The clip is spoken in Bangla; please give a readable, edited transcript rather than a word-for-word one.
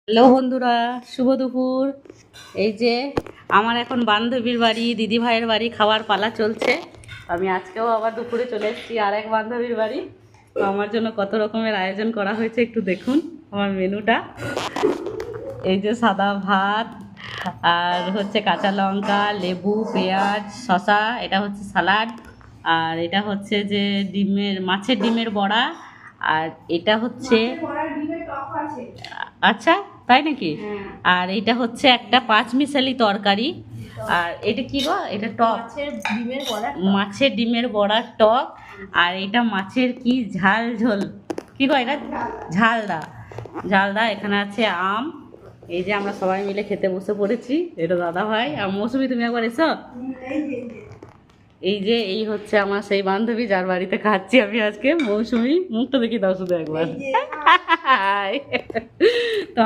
হ্যালো বন্ধুরা, শুভ দুপুর। এই যে আমার এখন বান্ধবীর বাড়ি, দিদি ভাইয়ের বাড়ি খাওয়ার পালা চলছে। আমি আজকেও আবার দুপুরে চলে এসেছি আর এক বান্ধবীর বাড়ি। তো আমার জন্য কত রকমের আয়োজন করা হয়েছে একটু দেখুন আমার মেনুটা। এই যে সাদা ভাত, আর হচ্ছে কাঁচা লঙ্কা, লেবু, পেঁয়াজ, শসা, এটা হচ্ছে সালাড, আর এটা হচ্ছে যে মাছের ডিমের বড়া, আর এটা হচ্ছে আচ্ছা তাই নাকি। আর এটা হচ্ছে একটা পাঁচমিশালি তরকারি। আর এটা কি গো, এটা টক মাছের ডিমের বড়ার টক। আর এটা মাছের কি ঝাল ঝোল কি গো, এটা ঝালদা ঝালদা। এখানে আছে আম। এই যে আমরা সবাই মিলে খেতে বসে পড়েছি। এটা দাদা ভাই আর মৌসুমি, তুমি একবার এসো। এই যে এই হচ্ছে আমার সেই বান্ধবী যার বাড়িতে খাচ্ছি আমি আজকে, মৌসুমি। মুখটা দেখি দাও শুধু একবার। তো